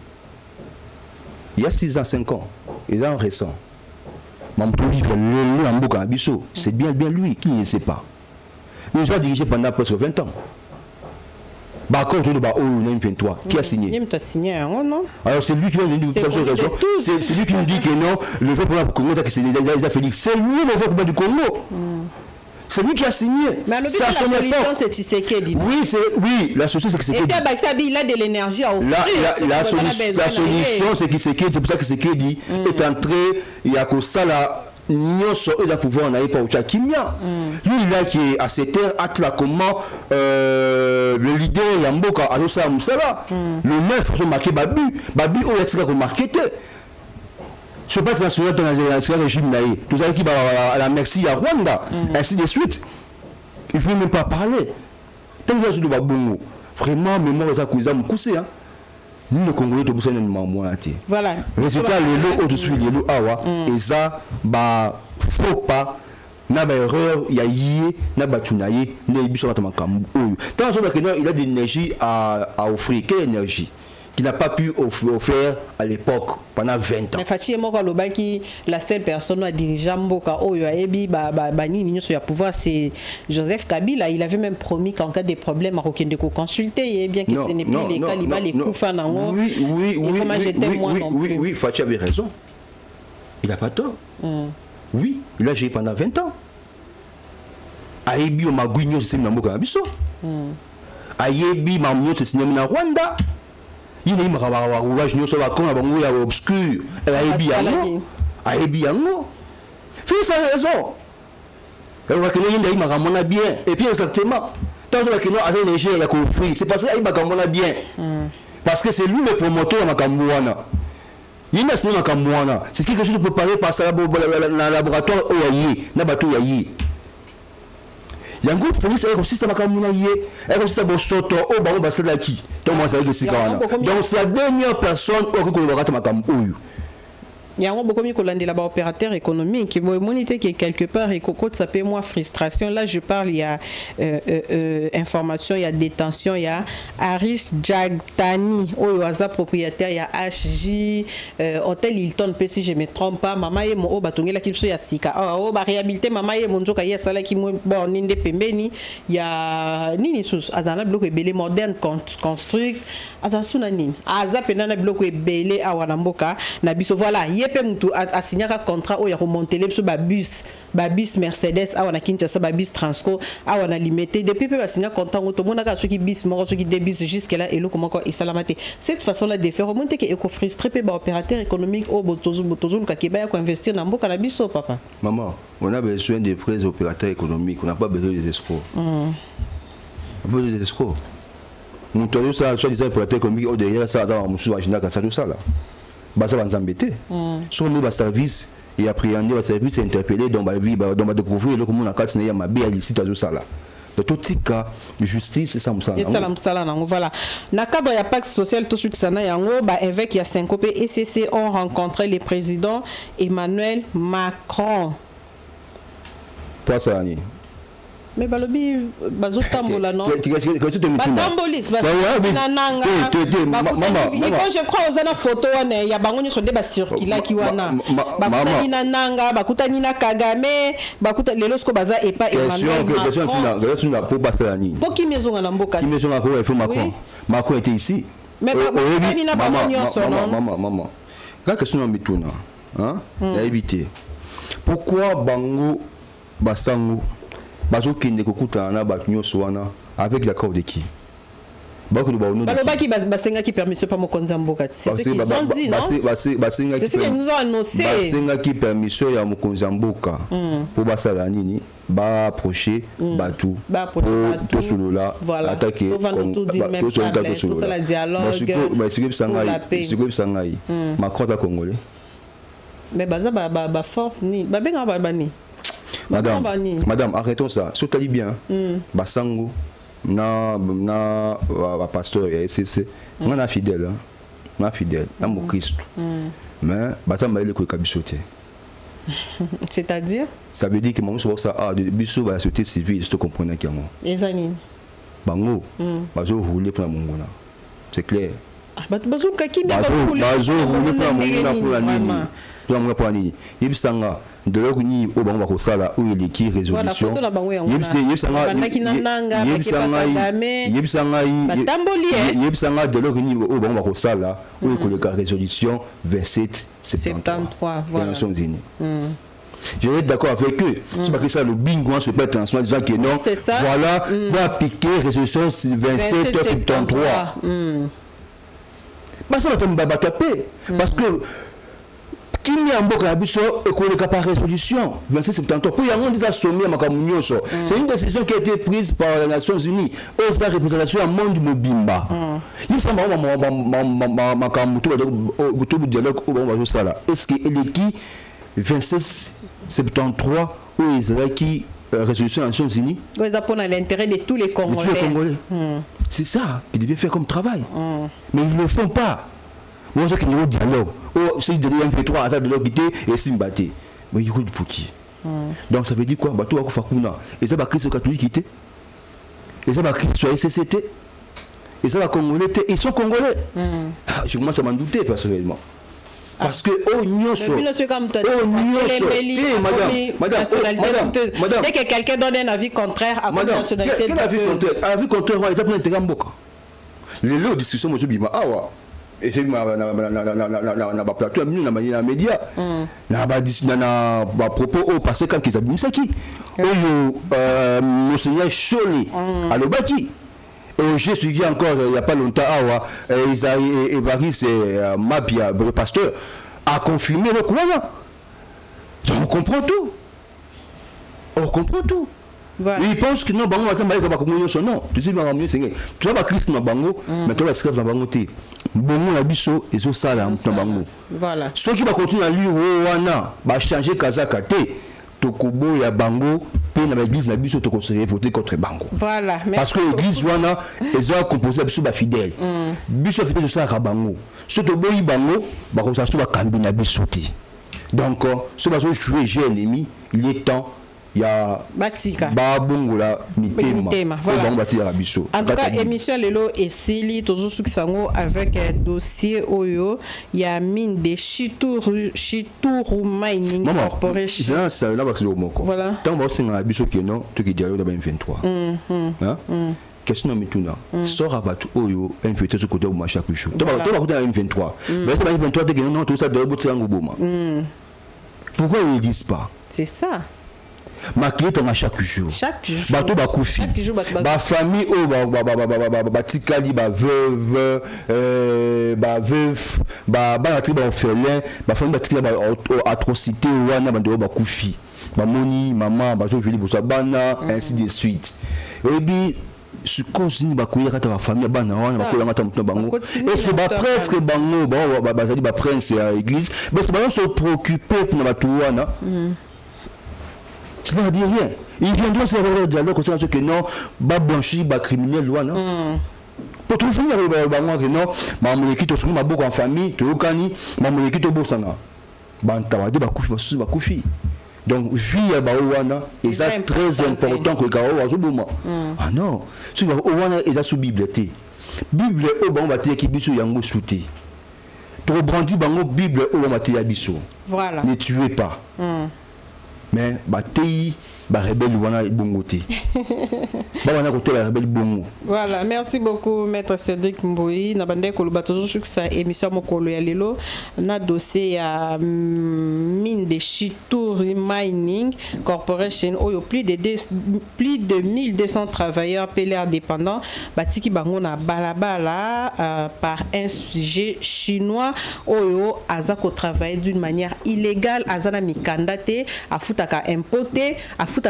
il y a 6 ans, 5 ans, ils ont récent. C'est bien lui qui ne sait pas. Ils ont dirigé pendant presque 20 ans. Par contre, il y a M23 qui a signé. Alors c'est lui qui vient de nous dire c'est lui qui nous dit que non, le vrai problème du Congo, c'est déjà Félix. C'est lui le vrai problème du Congo. C'est lui qui a signé. Mais alors, la solution, c'est Tshisekedi. Oui, la solution, c'est Tshisekedi. Et puis, il a de l'énergie à offrir. La solution, c'est Tshisekedi. C'est pour ça que Tshisekedi est entré. Il y a que ça là. Il va pouvoir en aller pas au Tchakimia. Lui, il a qui est à cette terre, à comment le leader Yamboka, alors ça, Moussala, le 9, il faut marquer Babi. Babi, où est-ce qu'il a remarqué? Je ne sais pas si dans le régime, tout ça qui va à la merci à Rwanda, ainsi de suite. Il ne faut même pas parler. Tant que je Babongo, vraiment, mémoire, ça, Kouza, Moussé, hein. Nous, le Congolais, nous sommes moins. Résultat, les lots, je suis les lots, et ça, faut pas, na ba erreur ya yé na batunaye ne biso matamakambu oyo tant que il a de l'énergie à offrir. Quelle énergie qu'il n'a pas pu offrir à l'époque pendant 20 ans. Mais Fachi Moko Lobaki, la seule personne à diriger Mboka Oyo Ebi Bani sur le pouvoir, c'est Joseph Kabila. Il avait même promis qu'en cas de problème, Marocain de consulter, et bien que ce n'est plus les cas, il va les coups en haut. Oui, Fachi avait raison. Il n'a pas tort. Oui, il a géré pendant 20 ans. Aebi Omaguinho, c'est Mboka Abisso. Aebi Mamio, c'est Mboka Rwanda. Il y a un rouage nous sommes à con avant où obscur. Elle a ébi yango. Fais sa raison. Elle va que nous y a bien. Et puis exactement. Tant que nous avons léger il y a compris. C'est parce qu'il y a bien. Parce que c'est lui le promoteur de Makambouana. Il y a un Makambouana. C'est quelque chose de préparé par le laboratoire Oyayi, Nabato Yayi. Il y a un groupe de police qui consiste à Makamounaye, elle consiste à Bosoto, au Baron Basselaki. Donc, c'est la dernière personne qui a Makamounaye. Il y a beaucoup de opérateurs économiques qui vont moniter quelque part et Coco ça peut moins frustration. Là je parle, il y a information, il y a détention, il y a Aris Jagtani, au hasard propriétaire, il y a HJ Hôtel Hilton, si je ne me trompe pas, maman et mon batonge la kipso ya sika. Oh ba réhabiliter maman et mon joka ya sala ki mo bon ninde pembeni, il y a nini sous adana bloc belé moderne construct. Attention na nini. Aza penana bloc belé awana mboka na biso voilà. Yepé mutu a signé un contrat où il y a remonté les bus Mercedes a wana Kinshasa bus Transco a wana limité depuis peu a signé un contrat où tout le monde a ceux qui bis mort ceux qui débis jusque là et là comment quoi isalamate cette façon là de faire remonter que éco frustré pe ba opérateur économique au botozo ka keba ko investir dans mboka na biso papa. Maman, on a besoin des prêts opérateurs économiques, on n'a pas besoin des escrocs. On a besoin des escrocs. Nous tenons ça soit des opérateurs économiques au derrière ça dans mon agenda comme ça tout ça là. Basa va nous embêter. Si on est au service et appréhender le service interpellé dans ma vie, dans ma découvrir le comment on a cassé n'est ma bien ici tout ça là. De tout cas de justice c'est ça ça. Et ça voilà. Na cadre ya pacte social tout suite sana yango ba évêque ya Syncopé et CC ont rencontré le président Emmanuel Macron. Pas ça ni. Mais balobi bazotambola non batambolis bananga je crois aux ana photo wana ya bango nyoso nde basirkila ki wana bakutani na nanga bakutani na Kagame bakuta lelo sko baza epa Emmanuel Macron pour basala ni pour qui maison na mboka qui maison na il faut Macron était ici mais bakutani na bango nyoso non maman quand question na mituna hein na éviter pourquoi bango basango bazo kende kokuta na batunyoso wana avec l'accord de qui balobaki basenga qui permission pas mokonza mboka c'est ce qu'ils ont dit non c'est ce qu'ils nous ont annoncé basenga qui permission ya mokonza mboka pour basala nini ba approcher batu to solola attaquer tout ça la dialogue c'est sangai Macron ta congolais mais baza ba force ni ba benga ba bani. Madame, arrêtons ça. Si tu as dit bien, Basango, na pasteur et SCC, on a fidèle, on a Christ. Mais Basango il est kabisoté. C'est-à-dire? Ça veut dire que mon soeur ça a de biso la société civile, je te comprends qui moi. Les années. Bango, bazo rouler pour la mongona. C'est clair. Bazo kaki mais bazo rouler pour la mongona pour la nini. Pour la mongona pour la nini. Yebisanga de l'autre ni au bango bakosala où il écrit résolution yebisanga de l'autre ni au bango bakosala où il écrit résolution 2773 voilà. Nations Unies. Je vais être d'accord avec eux. C'est pas que ça le bingo se peut transmettre disant que non. Voilà, on va appliquer résolution 2773. Ça va tomber parce que qui n'y a pas de par résolution 2773 pour y avoir des assommés à c'est une décision qui a été prise par les Nations Unies aux représentation à monde mobimba il semble est-ce que est qui 2773 ou Israël qui résolution des Nations Unies pour l'intérêt de tous les Congolais. C'est ça qu'ils devaient faire comme travail mais ils ne le font pas. Moi, je dis dialogue. Oh, c'est de l'MP3, ça de l'OQT et Simbaté. Mais il roule pour qui? Donc ça veut dire quoi? Bato va kufakuna. Et ça va Christ catholique. Et ça va Christ sur SCT. Et ça va Congolais. Ils sont Congolais. Je commence à m'en douter personnellement. Parce que oh nyonso, dès que quelqu'un donne un avis contraire à la nationalité, quel avis contraire? Avis contraire, ils ont été Mboka. Les lots de discussion, moi je dis ah ouais. Et c'est na plateau, na média, na propos au passé quand ils ont ça qui, monseigneur Cholé à l'Obaki. Et j'ai suivi encore il n'y a pas longtemps, Isaïe Évariste Mabia, le pasteur, a confirmé le courant. On comprend tout. On comprend tout. Voilà. Il pense que non, bango va s'emballer comme communion son nom. Tu sais, bango c'est tu vas pas Christ dans bango, mais tu vas escrire dans bango té. Bongo la biso et so sala dans bango. Voilà. Ceux qui va continuer à lire wana, va changer kazaka té. Tokobo ya bango pe na l'église na biso toko se voter contre bango. Voilà. Parce que l'église wana ils ont composé biso ba fidèle. Biso fidèle de ça ka bango. Ce to boyi bango ba comme ça so ba kambi na biso té. Donc ce ba so jouer jeu ennemi, il est temps il y a Batika Babongola Mitema voilà. En tout cas émission lelo et Sili toujours Sango avec un dossier Oyo il y a mine de Chituru Mining Corporation ça là parce que voilà tant bon c'est un biso qui non tout qui dialogue dans 23 hein question mituna sort à batu Oyo invité ce côté au chaque jour toi va côté 23 mais c'est 23 de non tout ça de bout boma pourquoi ils disent pas c'est ça ma clé à chaque jour. Chaque jour. Bateau ba koufi. Ba famille oh ba tikali ba veuve ba veuf ba na tri ba orphelin ba famille ba tikali ba atrocité wana ba ndo ba koufi. Ba moni maman ba zo joli bosa bana ainsi de suite. Et puis ce continue ba koya kata ba famille bana wana ba koya ngata mutno bango. Est-ce que ba prêtre bango ba zali ba prince à l'église mais c'est ba se préoccuper pour na ba wana. Ça ne dit rien. Il viendra se faire le dialogue concernant ce que non, bas blanchi, bas criminel, non. Pour tout finir, que non, maman qui te sourit ma beaucoup en famille, tu okani, maman qui te bossana. Bantawade ba koufi, ba koufi. Donc vie à baouana, et ça très important que Gao a zouboma. Ah non, si baouana est à sous Bible Bible au bon bâti qui biso yango souté. Trop brandi bango Bible au bâti yabiso. Voilà. Ne tuez pas. Mais bataille ba rebelle wana bongoté ba wana côté la rebelle bongo. Voilà, merci beaucoup maître Cédric Mboyi na bande ko luba toujours sur sa émission mokolo ya lelo na dossier ya mine de Chituru Mining Corporation oyo plus de 1200 travailleurs PLR dépendants batiki bango na balabala par un sujet chinois oyo azako travailler d'une manière illégale azana mikandate afutaka importer afutaka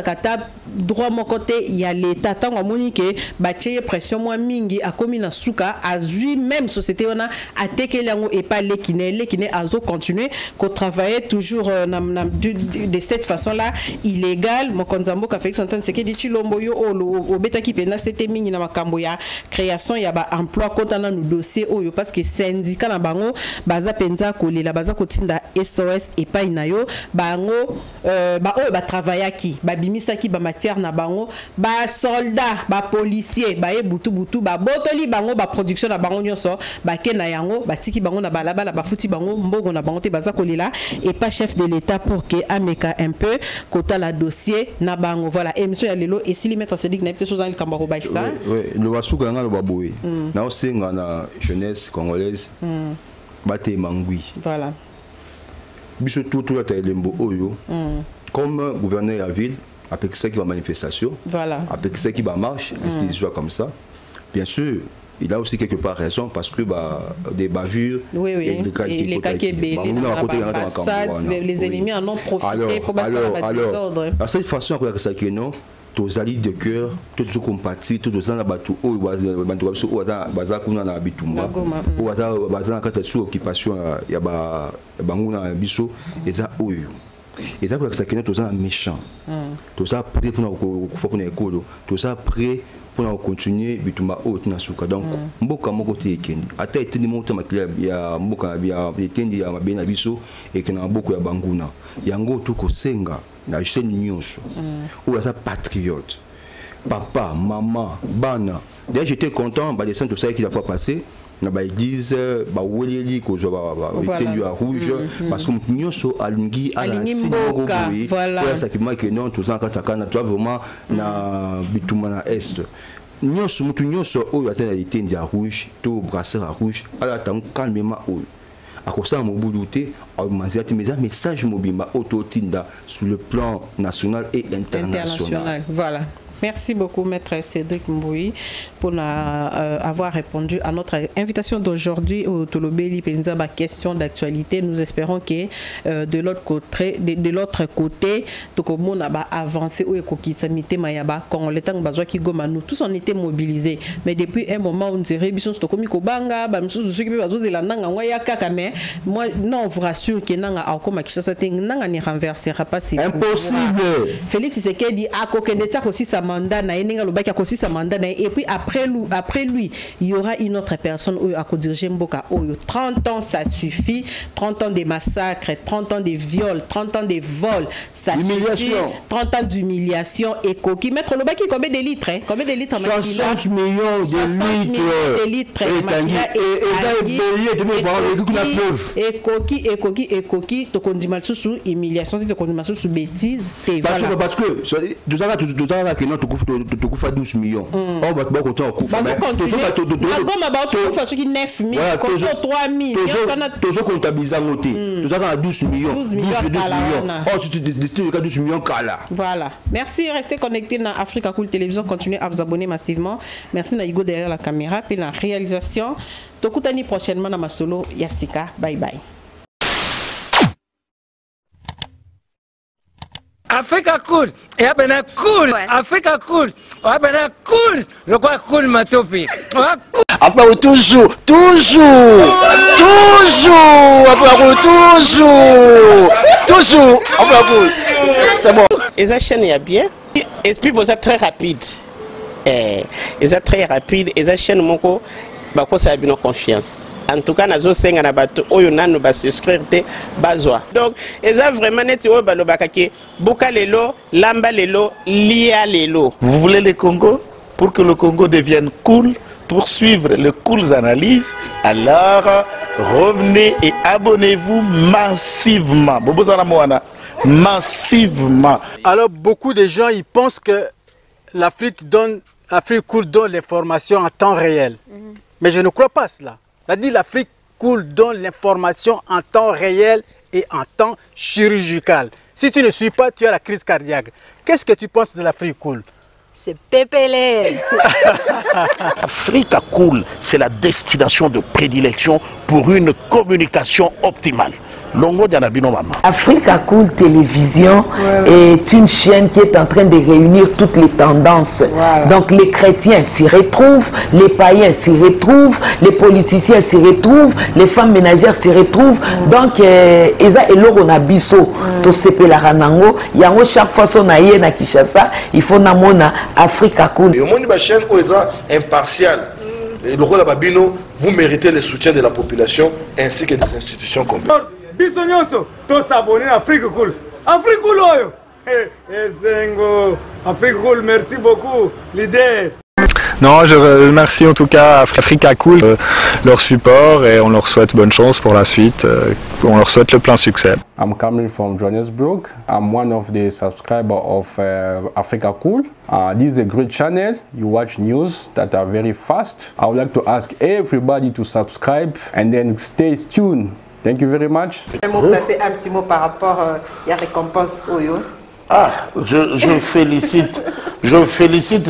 droit mon côté il y a l'état tant à monique batie pression moins mingi a commis na suka azui même société on a attaqué lango et pas les kiné azo continuer qu'on travailler toujours de cette façon là illégal mon konzambo ka fait s'entendre c'est que dit chilombo yo o beta ki pena c'était mingi na makambo ya création ya ba emploi quand on a nos dossiers oyo parce que syndicat na bango baza penza kolela baza kotinda SOS et pas inayo bango ba o ba travailler qui ba bimisaki ba matière na bango ba soldat ba policier ba e butu ba botoli bango ba production na bango nyonso ba ke na yango ba tiki bango na balabala ba futi bango mbogo na bango te baza kolela et pas chef de l'état pour que ameka un peu kota la dossier na bango voilà émission ya lelo et si li mettre Cédric na peut chose dans Kambaro ba ça oui le wasuka nga lo baboye na osenga na jeunesse congolaise baté mangui voilà biso tout la talembo oyo comme gouverneur à la ville, avec ceux qui vont manifestation, voilà. Avec ceux qui vont marche, des histoires comme ça. Bien sûr, il a aussi quelque part raison parce que des bavures, oui, oui. Et les KKB, les ennemis en ont profité pour battre le désordre. De cette façon, ça que non, tous alliés de cœur, tous les compatis, tous les gens abattus, ou bazakuna na bitumba, ou bazakata sous occupation, il y a banguna biso, et ça oyo. Et ça, c'est que nous sommes méchants. Tout ça prêt pour nous école. Tout ça prêt pour continuer bituma otina suka donc mboka moko te ekendi ata etendi moko makila ya mboka ya etendi ya mabena biso ekena mboka ya banguna yango tuko senga na chaîne nyonso ou ya patriote papa maman bana d'ailleurs j'étais content bah descendre tout ça qui a pas passé na ba église ba weleli ko zo ba etendi ya rouge parce que nyonso alingi ala mboka voilà ça qui marque non tout ça quand ça toi vraiment na bituma na est nyonso mutu nyonso oyo atenda etendi ya rouge to brasseur à rouge ala tango calmement oyo akosala mobudu te aumazati mais un message mobimba autotinda sur le plan national et international. Voilà. Merci beaucoup, Maître Cédric Mboui, pour avoir répondu à notre invitation d'aujourd'hui au Tolobeli Penzaba question d'actualité. Nous espérons que de l'autre côté, tout a avancé ou écoquitamité mayaba quand le temps bazoa qui goma nous tous on était mobilisés. Mais depuis un moment on dirait bison sto komi kobanga ba msusu ceux qui bazo de la nanga ngwa ya kaka mais moi non on vous rassure que nanga akoma kishasa te nanga ni renversera pas c'est impossible. Félix Tshisekedi a kokeneta aussi sa mandat na eninga lobaki akosi sa mandat na et puis après lui il y aura une autre personne à diriger Mboka Oyo. 30 ans ça suffit, 30 ans de massacres, 30 ans de viols, 30 ans de vols, ça suffit, 30 ans d'humiliation et coquille. Maître Lobaki combien de litres hein? Combien de litres 60 millions de litres et coquille to kondima sous humiliation to kondima sous bêtise parce que tout ça que non tu coûtes 12 millions. Oh bah tu content coup. Bah tu fais ce qui 9 000, 3 000. Tu as comptabilisé à noter. Tu as 12 millions. 12 millions. Oh si tu décides de 12 millions kala. Voilà. Merci, restez connectés dans Africa Cool Télévision, continuez à vous abonner massivement. Merci Naïgo derrière la caméra puis la réalisation. Tokutani prochainement dans ma solo Yassika. Bye bye. Africa Cool, et abena cool, Africa Cool, abena cool, le quoi cool matopi. Après toujours, c'est bon. Et ça chaîne est bien, et puis vous êtes très rapide. Et ça très rapide, et ça chaîne mon co, bah quoi ça a bien confiance. En tout cas, nazo senga na bato oyo nanu ba souscrire te bazwa. Donc, eza vraiment neti oyo balobaka ke boka lelo, lamba lelo, lia lelo. Vous voulez le Congo pour que le Congo devienne cool, pour suivre les cool analyses, alors revenez et abonnez-vous massivement. Bobozana Moana, massivement. Alors beaucoup de gens ils pensent que l'Afrique Cool donne l'information en temps réel. Mais je ne crois pas cela. C'est-à-dire l'Afrique Cool donne l'information en temps réel et en temps chirurgical. Si tu ne suis pas, tu as la crise cardiaque. Qu'est-ce que tu penses de l'Afrique Cool? C'est pépélé. Africa Cool, c'est la destination de prédilection pour une communication optimale. Longo Dianabino Mama. Africa Cool Télévision est une chaîne qui est en train de réunir toutes les tendances. Donc les chrétiens s'y retrouvent, les païens s'y retrouvent, les politiciens s'y retrouvent, les femmes ménagères s'y retrouvent. Donc Eza et Loro Nabiso, to sepe la ranango, yango chaque fois son aïe na Kishasa, il faut namona Africa Cool. Et au monde de la chaîne Oeza impartial. Et le rôle de Babino, vous méritez le soutien de la population ainsi que des institutions complètes. Bisognoso, tous s'abonner à Africa Cool. Africa Cool, oyo. Zengo, Africa Cool, merci beaucoup, leader. Non, je remercie en tout cas Africa Cool leur support et on leur souhaite bonne chance pour la suite. On leur souhaite le plein succès. I'm coming from Johannesburg. I'm one of the subscribers of Africa Cool. This is a great channel. You watch news that are very fast. I would like to ask everybody to subscribe and then stay tuned. Thank you very much. Un mot placé, un petit mot par rapport à la récompense Oyo. Ah, je félicite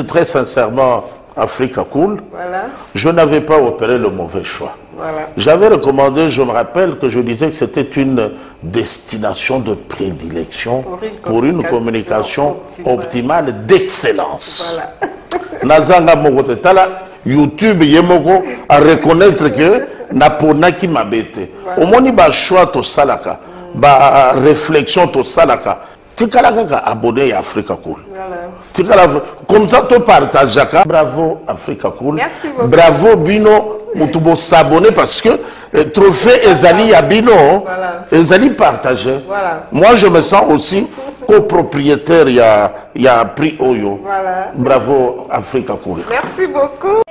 très sincèrement Africa Cool. Voilà. Je n'avais pas opéré le mauvais choix. Voilà. J'avais recommandé, je me rappelle que je disais que c'était une destination de prédilection pour une communication optimale d'excellence. Voilà. Nazanga Mogote Tala, YouTube Yemoko à reconnaître que Napona qui m'a bêté. Au moins, il y a choix to salaka, ba réflexion to salaka. tikala kaka abonné à Africa Cool. Tikala comme ça tu partages. Bravo Africa Cool. Merci beaucoup. Bravo Bino. Mutubo s'abonner parce que trophée Ezali à Bino. Ezali partagé. Moi je me sens aussi copropriétaire. Il y a prix Oyo. Bravo Africa Cool. Merci beaucoup.